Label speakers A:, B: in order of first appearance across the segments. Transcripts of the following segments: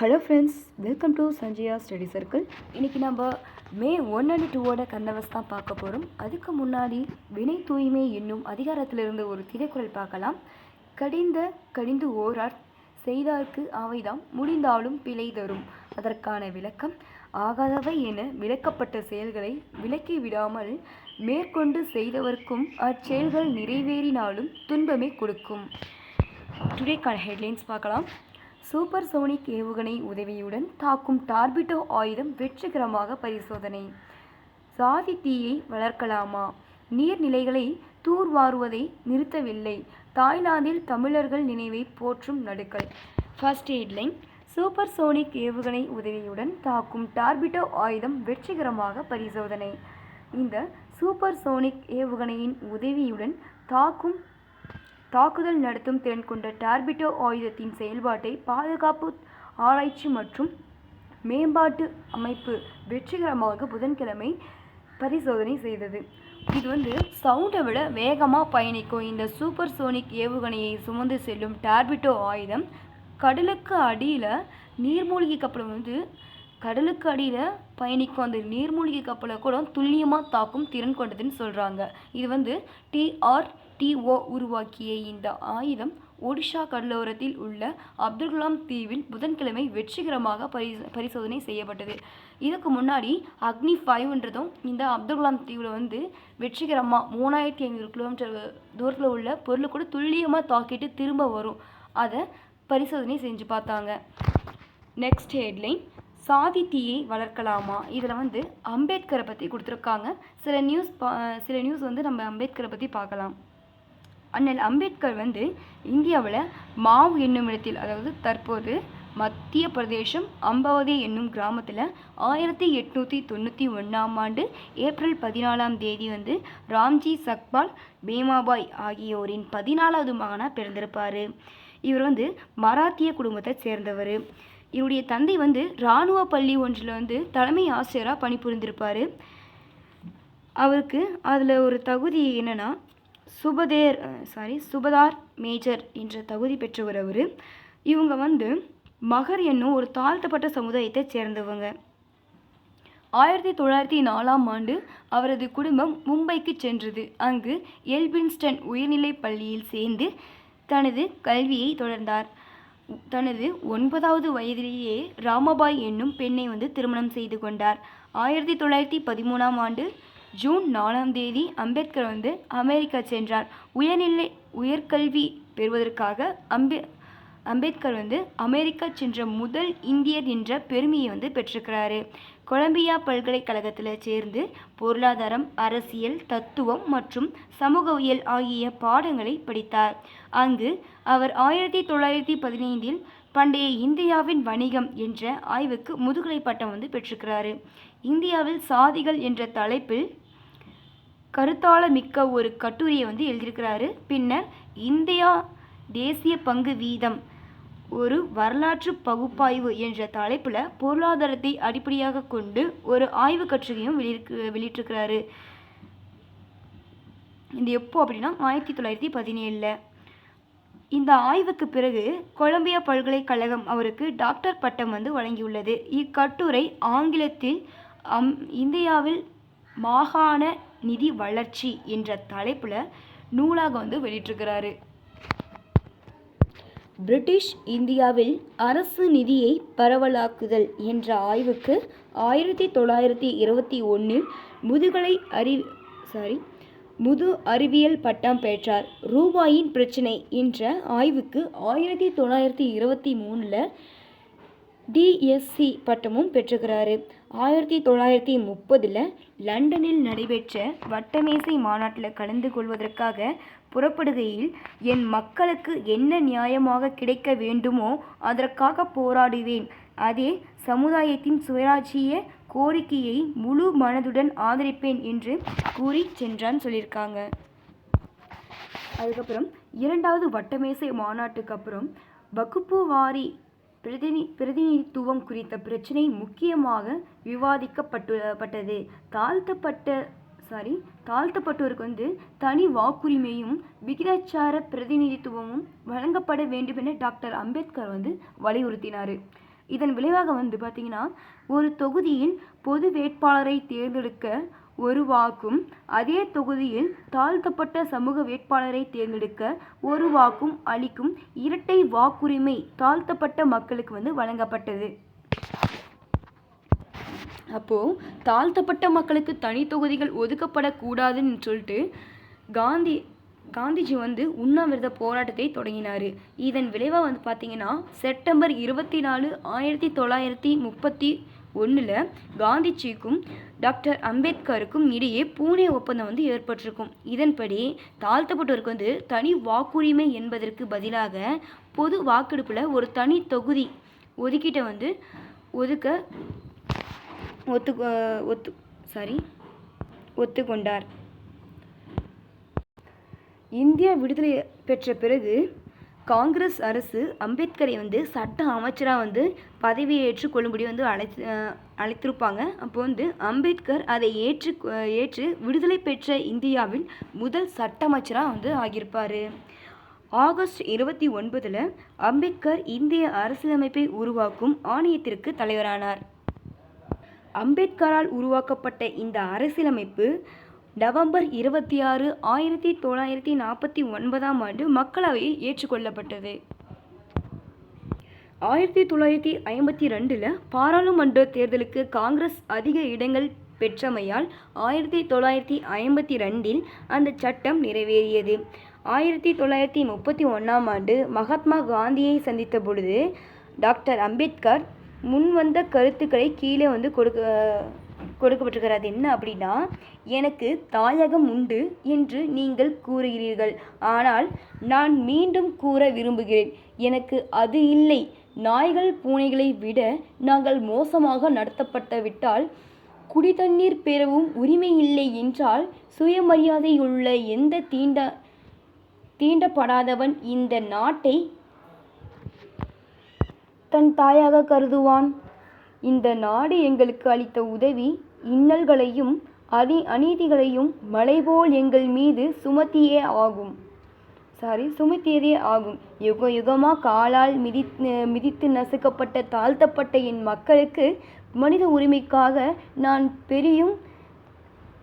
A: Hello friends, welcome to Sanjaya study circle. இன்றைக்கி நம்ம மே 1 and 2 கர்னவஸ் தான் பார்க்க போகிறோம். அதுக்கு முன்னாடி வினை தூய்மை என்னும் அதிகாரத்திலிருந்து ஒரு திரைக்குறள் பார்க்கலாம். கடிந்து ஓரார் செய்தார்க்கு அவைதாம் முடிந்தாலும் பிழை தரும். அதற்கான விளக்கம்: ஆகாதவை என விளக்கப்பட்ட செயல்களை விலக்கி விடாமல் மேற்கொண்டு செய்தவர்க்கும் அச்செயல்கள் நிறைவேறினாலும் துன்பமே கொடுக்கும். டுடேக்கான ஹெட்லைன்ஸ் பார்க்கலாம். சூப்பர்சோனிக் ஏவுகணை உதவியுடன் தாக்கும் டார்பிடோ ஆயுதம் வெற்றிகரமாக பரிசோதனை. சாதி தீயை வளர்க்கலாமா? நீர்நிலைகளை தூர்வாருவதை நிறுத்தவில்லை. தாய்லாந்தில் தமிழர்கள் நினைவை போற்றும் நடுக்கல். ஃபர்ஸ்ட் ஹெட்லைன்: சூப்பர்சோனிக் ஏவுகணை உதவியுடன் தாக்கும் டார்பிடோ ஆயுதம் வெற்றிகரமாக பரிசோதனை. இந்த சூப்பர்சோனிக் ஏவுகணையின் உதவியுடன் தாக்குதல் நடத்தும் திறன் கொண்ட டார்பிடோ ஆயுதத்தின் செயல்பாட்டை பாதுகாப்பு ஆராய்ச்சி மற்றும் மேம்பாட்டு அமைப்பு வெற்றிகரமாக புதன்கிழமை பரிசோதனை செய்தது. இது சவுண்டை விட வேகமாக பயணிக்கும் இந்த சூப்பர்சோனிக் ஏவுகணையை சுமந்து செல்லும் டார்பிடோ ஆயுதம் கடலுக்கு அடியில் நீர்மூழ்கி கப்பலை கடலுக்கு அடியில் பயணிக்கும் அந்த நீர்மூழ்கி கப்பலை கூட துல்லியமாக தாக்கும் திறன் கொண்டதுன்னு சொல்கிறாங்க. இது TRTO உருவாக்கிய இந்த ஆயுதம் ஒடிஷா கடலோரத்தில் உள்ள அப்துல் கலாம் தீவில் புதன்கிழமை வெற்றிகரமாக பரிசோதனை செய்யப்பட்டது. இதுக்கு முன்னாடி அக்னி 5 இந்த அப்துல் கலாம் தீவில் வெற்றிகரமாக 3500 கிலோமீட்டர் தூரத்தில் உள்ள பொருளை கூட துல்லியமாக தாக்கிட்டு திரும்ப வரும். அதை பரிசோதனை செஞ்சு பார்த்தாங்க. நெக்ஸ்ட் ஹெட்லைன்: சாதி தீயை வளர்க்கலாமா? இதில் அம்பேத்கரை பற்றி கொடுத்துருக்காங்க. சில நியூஸ் நம்ம அம்பேத்கரை பற்றி பார்க்கலாம். அண்ணல் அம்பேத்கர் இந்தியாவில் மாவ் என்னும் இடத்தில், அதாவது தற்போது மத்திய பிரதேசம் அம்பாவதி என்னும் கிராமத்தில் 1891 ஏப்ரல் 14 ராம்ஜி சக்பால் பேமாபாய் ஆகியோரின் 14வது மகனாக பிறந்திருப்பார். இவர் மராத்திய குடும்பத்தை சேர்ந்தவர். இவருடைய தந்தை இராணுவ பள்ளி ஒன்றில் தலைமை ஆசிரியராக பணிபுரிந்திருப்பார். அவருக்கு அதில் ஒரு தகுதி என்னென்னா சுபதார் மேஜர் என்ற தகுதி பெற்றவர் அவர். இவங்க மகர் என்னும் ஒரு தாழ்த்தப்பட்ட சமுதாயத்தை சேர்ந்தவங்க. 1904 அவரது குடும்பம் மும்பைக்கு சென்றது. அங்கு எல்பின்ஸ்டன் உயர்நிலை பள்ளியில் சேர்ந்து தனது கல்வியை தொடர்ந்தார். தனது 9வது வயதிலேயே ராமபாய் என்னும் பெண்ணை திருமணம் செய்து கொண்டார். 1913 ஜூன் 4 அம்பேத்கர் அமெரிக்கா சென்றார். உயர்கல்வி பெறுவதற்காக அம்பேத்கர் அமெரிக்கா சென்ற முதல் இந்தியர் என்ற பெருமையை பெற்றிருக்கிறாரு. கொலம்பியா பல்கலைக்கழகத்தில் சேர்ந்து பொருளாதாரம், அரசியல், தத்துவம் மற்றும் சமூகவியல் ஆகிய பாடங்களை படித்தார். அங்கு அவர் 1915 பண்டைய இந்தியாவின் வணிகம் என்ற ஆய்வுக்கு முதுகலை பட்டம் பெற்றிருக்கிறாரு. இந்தியாவில் சாதிகள் என்ற தலைப்பில் கருத்தாள மிக்க ஒரு கட்டுரையை எழுதியிருக்கிறாரு. பின்னர் இந்தியா தேசிய பங்கு வீதம் ஒரு வரலாற்று பகுப்பாய்வு என்ற தலைப்பில் பொருளாதாரத்தை அடிப்படையாக கொண்டு ஒரு ஆய்வு கட்டுரையும் வெளியிட்டிருக்கிறாரு. இது எப்போ அப்படின்னா 1917. இந்த ஆய்வுக்கு பிறகு கொலம்பியா பல்கலைக்கழகம் அவருக்கு டாக்டர் பட்டம் வழங்கியுள்ளது. இக்கட்டுரை ஆங்கிலத்தில் இந்தியாவில் மாகாண நிதி வளர்ச்சி என்ற தலைப்பில் நூலாக வெளியிட்டிருக்கிறாரு. பிரிட்டிஷ் இந்தியாவில் அரசு நிதியை பரவலாக்குதல் என்ற ஆய்வுக்கு 1921 முது அறிவியல் பட்டம் பெற்றார். ரூபாயின் பிரச்சினை என்ற ஆய்வுக்கு 1923 DSc பட்டமும் பெற்றுகிறாரு. 1930 லண்டனில் நடைபெற்ற வட்டமேசை மாநாட்டில் கலந்து கொள்வதற்காக புறப்படுகையில், என் மக்களுக்கு என்ன நியாயமாக கிடைக்க வேண்டுமோ அதற்காக போராடுவேன், அதே சமுதாயத்தின் சுயராட்சிய கோரிக்கையை முழு மனதுடன் ஆதரிப்பேன் என்று கூறி சென்றான்னு சொல்லியிருக்காங்க. அதுக்கப்புறம் 2வது வட்டமேசை மாநாட்டுக்கு அப்புறம் வகுப்பு வாரி பிரதிநிதித்துவம் குறித்த பிரச்சினை முக்கியமாக விவாதிக்கப்பட்டது. தாழ்த்தப்பட்டோருக்கு தனி வாக்குரிமையும் விகிதாச்சார பிரதிநிதித்துவமும் வழங்கப்பட வேண்டும் என டாக்டர் அம்பேத்கர் வலியுறுத்தினார். இதன் விளைவாக பார்த்திங்கன்னா ஒரு தொகுதியில் பொது வேட்பாளரை தேர்ந்தெடுக்க ஒரு வாக்கும் அதே தொகுதியில் தாழ்த்தப்பட்ட சமூக வேட்பாளரை தேர்ந்தெடுக்க ஒரு வாக்கும் அளிக்கும் இரட்டை வாக்குரிமை தாழ்த்தப்பட்ட மக்களுக்கு வழங்கப்பட்டது. அப்போது தாழ்த்தப்பட்ட மக்களுக்கு தனி தொகுதிகள் ஒதுக்கப்படக்கூடாதுன்னு சொல்லிட்டு காந்திஜி உண்ணாவிரத போராட்டத்தை தொடங்கினார். இதன் விளைவாக பார்த்திங்கன்னா செப்டம்பர் 24, 1931 காந்திஜிக்கும் டாக்டர் அம்பேத்கருக்கும் இடையே பூனே ஒப்பந்தம் ஏற்பட்டிருக்கும். இதன்படி தாழ்த்தப்பட்டோருக்கு தனி வாக்குரிமை என்பதற்கு பதிலாக பொது வாக்கெடுப்பில் ஒரு தனி தொகுதி ஒதுக்கீட்டை ஒத்துக்கொண்டார். இந்தியா விடுதலை பெற்ற பிறகு காங்கிரஸ் அரசு அம்பேத்கரை சட்ட அமைச்சராக பதவியேற்றுக் கொள்ளும்படி அழைத்திருப்பாங்க. அப்போ அம்பேத்கர் அதை ஏற்று விடுதலை பெற்ற இந்தியாவில் முதல் சட்ட அமைச்சராக ஆகியிருப்பார். ஆகஸ்ட் 29 அம்பேத்கர் இந்திய அரசியலமைப்பை உருவாக்கும் ஆணையத்திற்கு தலைவரானார். அம்பேத்கரால் உருவாக்கப்பட்ட இந்த அரசியலமைப்பு நவம்பர் 26, 1949 மக்களவையில் ஏற்றுக்கொள்ளப்பட்டது. 1952 பாராளுமன்ற தேர்தலுக்கு காங்கிரஸ் அதிக இடங்கள் பெற்றமையால் 1952 அந்த சட்டம் நிறைவேறியது. 1931 மகாத்மா காந்தியை சந்தித்த பொழுது டாக்டர் அம்பேத்கர் முன்வந்த கருத்துக்களை கீழே கொடுக்கப்பட்டிருக்கிறது. என்ன அப்படின்னா, எனக்கு தாயகம் உண்டு என்று நீங்கள் கூறுகிறீர்கள், ஆனால் நான் மீண்டும் கூற விரும்புகிறேன், எனக்கு அது இல்லை. நாய்கள் பூனைகளை விட நாங்கள் மோசமாக நடத்தப்பட்டு விட்டால், குடிதண்ணீர் பெறவும் உரிமை இல்லை என்றால், சுயமரியாதையுள்ள எந்த தீண்டப்படாதவன் இந்த நாட்டை தன் தாயாக கருதுவான். இந்த நாடு எங்களுக்கு அளித்த உதவி இன்னல்களையும் அநீதிகளையும் மலைபோல் எங்கள் மீது சுமத்தியதே ஆகும். யுக யுகமாக காலால் மிதித்து நசுக்கப்பட்ட தாழ்த்தப்பட்ட என் மக்களுக்கு மனித உரிமைக்காக நான்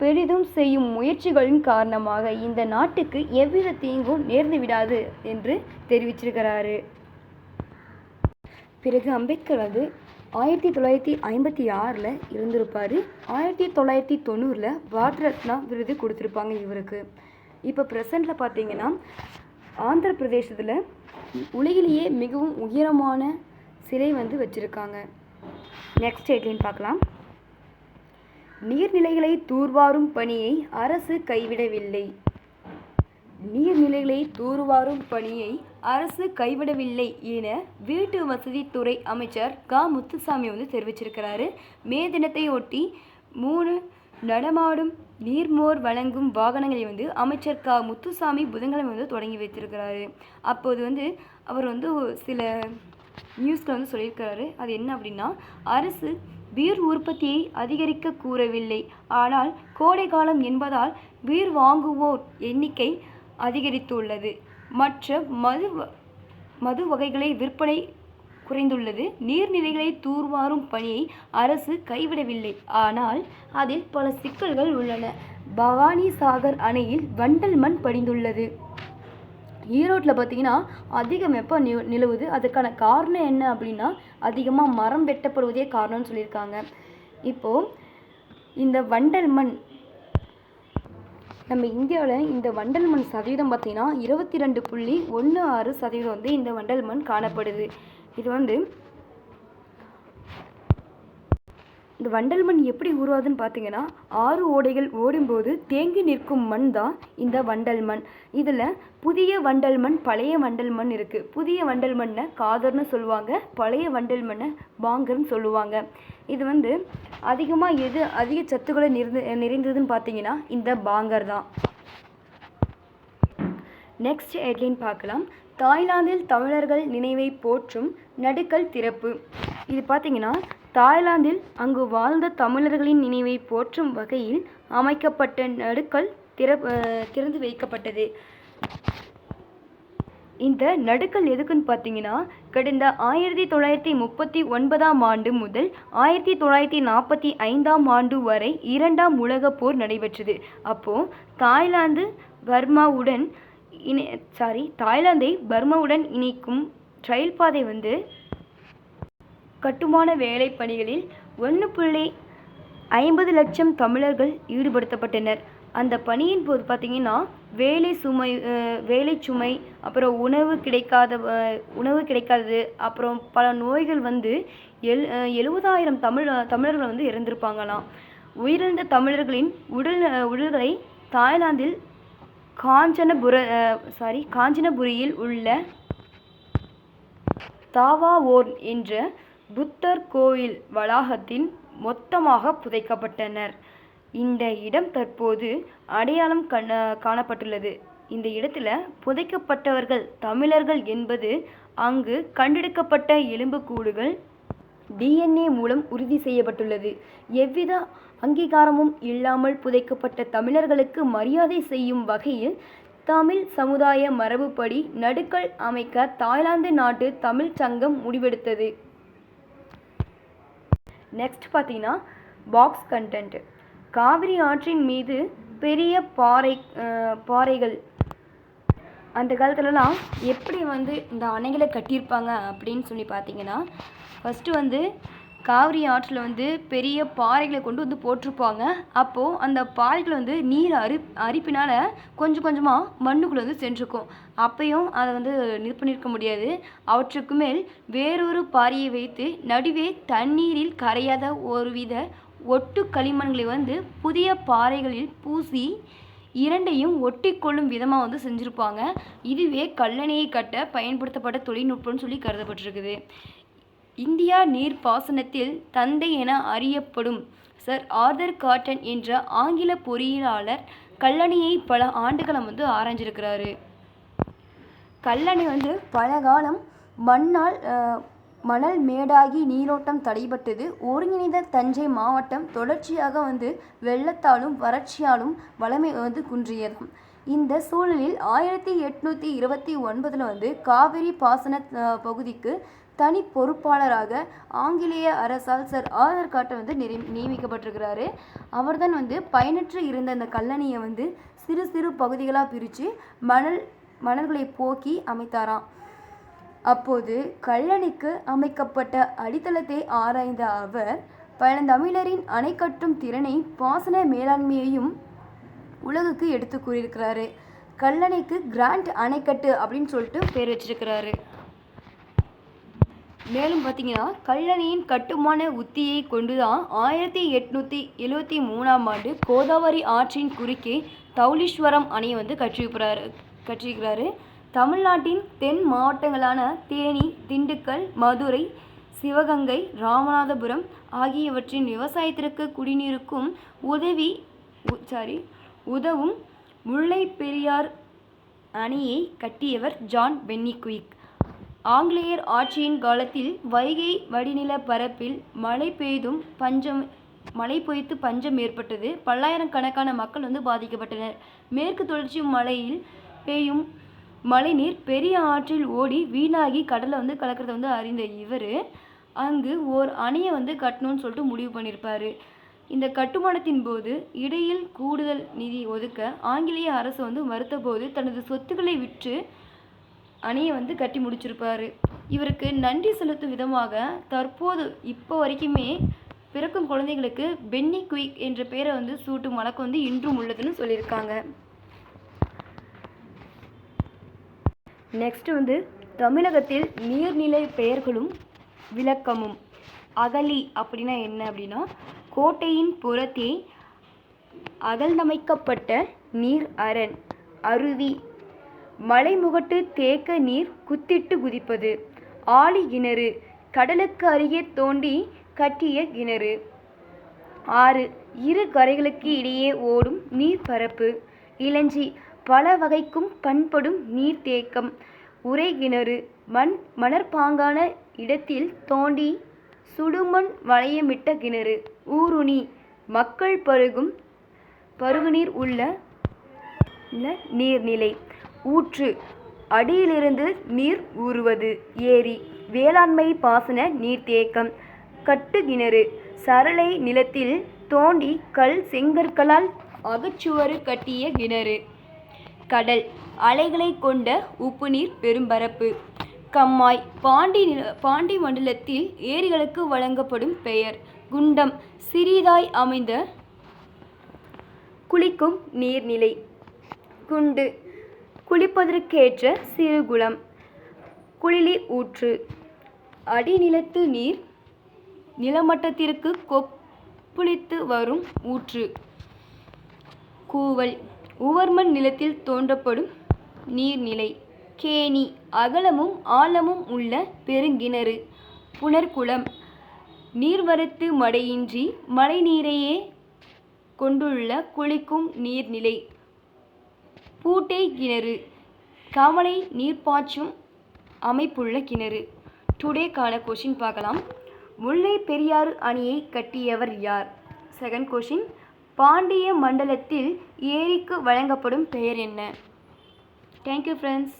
A: பெரிதும் செய்யும் முயற்சிகளின் காரணமாக இந்த நாட்டுக்கு எவ்வித தீங்கும் நேர்ந்து விடாது என்று தெரிவிச்சிருக்கிறாரு. பிறகு அம்பேத்கர் 1956 இருந்திருப்பார். 1990 பாரத் ரத்னா விருது கொடுத்துருப்பாங்க இவருக்கு. இப்போ ப்ரெசண்டில் பார்த்தீங்கன்னா ஆந்திர பிரதேசத்தில் உலகிலேயே மிகவும் உயரமான சிலை வச்சுருக்காங்க. நெக்ஸ்ட் ஹெட்லைன் பார்க்கலாம். நீர்நிலைகளை தூர்வாரும் பணியை அரசு கைவிடவில்லை. நீர்நிலைகளை தூர்வாரும் பணியை அரசு கைவிடவில்லை என வீட்டு வசதித்துறை அமைச்சர் முத்துசாமி தெரிவிச்சிருக்கிறாரு. மே தினத்தை ஒட்டி 3 நடமாடும் நீர்மோர் வழங்கும் வாகனங்களை அமைச்சர் முத்துசாமி புதன்கிழமை தொடங்கி வைத்திருக்கிறாரு. அப்போது அவர் சில நியூஸில் சொல்லியிருக்கிறாரு. அது என்ன அப்படின்னா, அரசு பீர் உற்பத்தியை அதிகரிக்க கூறவில்லை, ஆனால் கோடை காலம் என்பதால் பீர் வாங்குவோர் எண்ணிக்கை அதிகரித்துள்ளது. மற்ற மது வகைகளை விற்பனை குறைந்துள்ளது. நீர்நிலைகளை தூர்வாரும் பணியை அரசு கைவிடவில்லை, ஆனால் அதில் பல சிக்கல்கள் உள்ளன. பவானி சாகர் அணையில் வண்டல் மண் படிந்துள்ளது. ஈரோட்டில் பார்த்தீங்கன்னா அதிக வெப்பம் நிலவுது. அதுக்கான காரணம் என்ன அப்படின்னா, அதிகமாக மரம் வெட்டப்படுவதே காரணம்னு சொல்லியிருக்காங்க. இப்போது இந்த வண்டல் மண் நம்ம இந்தியாவில் இந்த வண்டல் மண் சதவீதம் பார்த்திங்கன்னா 22.16% இந்த வண்டல் மண் காணப்படுது. இது இந்த வண்டல் மண் எப்படி உருவாதுன்னு பார்த்தீங்கன்னா, ஆறு ஓடைகள் ஓடும்போது தேங்கி நிற்கும் மண் தான் இந்த வண்டல் மண். இதில் புதிய வண்டல் மண், பழைய வண்டல் மண் இருக்குது. புதிய வண்டல் மண்ணை காதர்னு சொல்லுவாங்க, பழைய வண்டல் மண்ணை பாங்கர்னு சொல்லுவாங்க. இது அதிகமாக அதிக சத்துக்களை நிறைந்ததுன்னு பார்த்தீங்கன்னா இந்த பாங்கர் தான். நெக்ஸ்ட் ஹெட்லைன் பார்க்கலாம். தாய்லாந்தில் தமிழர்கள் நினைவை போற்றும் நடுக்கல் திறப்பு. இது பார்த்தீங்கன்னா தாய்லாந்தில் அங்கு வாழ்ந்த தமிழர்களின் நினைவை போற்றும் வகையில் அமைக்கப்பட்ட நடுக்கல் திறந்து வைக்கப்பட்டது. இந்த நடுக்கல் எதுக்குன்னு பார்த்தீங்கன்னா, கடந்த 1939ஆம் ஆண்டு முதல் 1945ஆம் ஆண்டு வரை 2ஆம் உலகப் போர் நடைபெற்றது. அப்போ தாய்லாந்தை பர்மாவுடன் இணைக்கும் ரயில் பாதை கட்டுமான வேலை பணிகளில் 1.50 லட்சம் தமிழர்கள் ஈடுபடுத்தப்பட்டனர். அந்த பணியின் போது பார்த்தீங்கன்னா வேலை சுமை, அப்புறம் உணவு கிடைக்காதது, அப்புறம் பல நோய்கள் 70,000 தமிழர்கள் இறந்திருப்பாங்களாம். உயிரிழந்த தமிழர்களின் உடல்களை தாய்லாந்தில் காஞ்சனபுரியில் உள்ள தாவாவோர்ன் என்ற புத்தர் கோயில் வளாகத்தில் மொத்தமாக புதைக்கப்பட்டனர். இந்த இடம் தற்போது அடையாளம் காணப்பட்டுள்ளது. இந்த இடத்துல புதைக்கப்பட்டவர்கள் தமிழர்கள் என்பது அங்கு கண்டெடுக்கப்பட்ட எலும்புக்கூடுகள் DNA மூலம் உறுதி செய்யப்பட்டுள்ளது. எவ்வித அங்கீகாரமும் இல்லாமல் புதைக்கப்பட்ட தமிழர்களுக்கு மரியாதை செய்யும் வகையில் தமிழ் சமுதாய மரபுப்படி நடுக்கல் அமைக்க தாய்லாந்து நாட்டு தமிழ் சங்கம் முடிவெடுத்தது. நெக்ஸ்ட் பார்த்தீங்கன்னா பாக்ஸ் கண்டென்ட். காவிரி ஆற்றின் மீது பெரிய பாறைகள் அந்த காலத்துலலாம் எப்படி இந்த அணைகளை கட்டியிருப்பாங்க அப்படின்னு சொல்லி பார்த்தீங்கன்னா, ஃபஸ்ட்டு காவிரி ஆற்றில் பெரிய பாறைகளை கொண்டு போட்டிருப்பாங்க. அப்போது அந்த பாறைகள் நீர் அரிப்பினால் கொஞ்சம் கொஞ்சமாக மண்ணுக்குள்ளே சென்றிருக்கும். அப்பையும் அதை நிற்க முடியாது. அவற்றுக்கு மேல் வேறொரு பாறையை வைத்து நடுவே தண்ணீரில் கரையாத ஒருவித ஒட்டு களிமண்களை புதிய பாறைகளில் பூசி இரண்டையும் ஒட்டி கொள்ளும் விதமாக செஞ்சுருப்பாங்க. இதுவே கல்லணையை கட்ட பயன்படுத்தப்பட்ட தொழில்நுட்பம்னு சொல்லி கருதப்பட்டிருக்குது. இந்தியா நீர்ப்பாசனத்தில் தந்தை என அறியப்படும் சர் ஆர்தர் காட்டன் என்ற ஆங்கில பொறியியலாளர் கல்லணையை பல ஆண்டுகளம் ஆராய்ஞ்சிருக்கிறாரு. கல்லணை பல காலம் மணல் மேடாகி நீரோட்டம் தடைபட்டது. ஒருங்கிணைந்த தஞ்சை மாவட்டம் தொடர்ச்சியாக வெள்ளத்தாலும் வறட்சியாலும் வளமை குன்றியதாம். இந்த சூழலில் 1829 காவிரி பாசன பகுதிக்கு தனி பொறுப்பாளராக ஆங்கிலேய அரசால் சர் ஆர்தர் காட்டன் நியமிக்கப்பட்டிருக்கிறாரு. அவர்தான் பயனற்று இருந்த அந்த கல்லணையை சிறு சிறு பகுதிகளாக பிரித்து மணல்களை போக்கி அமைத்தாராம். அப்போது கல்லணைக்கு அமைக்கப்பட்ட அடித்தளத்தை ஆராய்ந்த அவர் பழந்தமிழரின் அணை கட்டும் திறனை, பாசன மேலாண்மையையும் உலகுக்கு எடுத்து கூறியிருக்கிறாரு. கல்லணைக்கு கிராண்ட் அணைக்கட்டு அப்படின்னு சொல்லிட்டு பேர் வச்சிருக்கிறாரு. மேலும் பார்த்தீங்கன்னா கல்லணையின் கட்டுமான உத்தியை கொண்டுதான் 1873ஆம் ஆண்டு கோதாவரி ஆற்றின் குறுக்கே தௌலீஸ்வரம் அணையை கட்டியிருக்கிறாரு. தமிழ்நாட்டின் தென் மாவட்டங்களான தேனி, திண்டுக்கல், மதுரை, சிவகங்கை, ராமநாதபுரம் ஆகியவற்றின் விவசாயத்திற்கு குடிநீருக்கும் உதவும் முல்லை பெரியார் அணையை கட்டியவர் ஜான் பென்னிக்விக். ஆங்கிலேயர் ஆட்சியின் காலத்தில் வைகை வடிநில பரப்பில் மழை பொய்த்து பஞ்சம் ஏற்பட்டது. பல்லாயிரக்கணக்கான மக்கள் பாதிக்கப்பட்டனர். மேற்கு தொடர்ச்சி மலையில் பெய்யும் மழைநீர் பெரிய ஆற்றில் ஓடி வீணாகி கடலை கலக்கிறத அறிந்த இவர் அங்கு ஓர் அணையை கட்டணும்னு சொல்லிட்டு முடிவு பண்ணியிருப்பார். இந்த கட்டுமானத்தின் போது இடையில் கூடுதல் நிதி ஒதுக்க ஆங்கிலேய அரசு மறுத்த போது தனது சொத்துக்களை விற்று அணையை கட்டி முடிச்சிருப்பார். இவருக்கு நன்றி செலுத்தும் விதமாக தற்போது இப்போ வரைக்குமே பிறக்கும் குழந்தைகளுக்கு பென்னிக்விக் என்ற பெயரை சூட்டும் வழக்கம் இன்றும் உள்ளதுன்னு சொல்லியிருக்காங்க. நெக்ஸ்ட் தமிழகத்தில் நீர்நிலை பெயர்களும் விளக்கமும். அகழி அப்படின்னா என்ன அப்படின்னா, கோட்டையின் புறத்தே அகழ்ந்தமைக்கப்பட்ட நீர் அரண். அருவி, மலைமுகட்டு தேக்க நீர் குத்திட்டு குதிப்பது. ஆழி கிணறு, கடலுக்கு அருகே தோண்டி கட்டிய கிணறு. ஆறு, இரு கரைகளுக்கு இடையே ஓடும் நீர்ப்பரப்பு. இளஞ்சி, பல வகைக்கும் பண்படும் நீர்த்தேக்கம். உறைகிணறு, மணற்பாங்கான இடத்தில் தோண்டி சுடுமண் வளையமிட்ட கிணறு. ஊருணி, மக்கள் பருகுநீர் உள்ள நீர்நிலை. ஊற்று, அடியிலிருந்து நீர் ஊறுவது. ஏரி வேளாண்மை பாசன நீர்த்தேக்கம். கட்டுகிணறு சரளை நிலத்தில் தோண்டி கல் செங்கற்களால் அகச்சுவறு கட்டிய கிணறு. கடல் அலைகளை கொண்ட உப்புநீர் பெரும்பரப்பு. கம்மாய் பாண்டி மண்டலத்தில் ஏரிகளுக்கு வழங்கப்படும் பெயர். குண்டம் சிறிதாய் அமைந்த குளிக்கும் நீர்நிலை. குண்டு குளிப்பதற்கேற்ற சிறுகுளம். குளிலி ஊற்று அடிநிலத்து நீர் நிலமட்டத்திற்கு கொப்புளித்து வரும் ஊற்று. கூவல் உவர்மண் நிலத்தில் தோன்றப்படும் நீர்நிலை. கேணி அகலமும் ஆழமும் உள்ள பெருங்கிணறு. புனர்குளம் நீர்வரத்து மடையின்றி மழைநீரையே கொண்டுள்ள குளிக்கும் நீர்நிலை. பூட்டை கிணறு கவலை நீர்ப்பாய்ச்சும் அமைப்புள்ள கிணறு. டுடேக்கான கொஷின் பார்க்கலாம். முல்லை பெரியாறு அணையை கட்டியவர் யார்? செகண்ட் கொஷின், பாண்டிய மண்டலத்தில் ஏரிக்கு வழங்கப்படும் பெயர் என்ன? Thank you friends.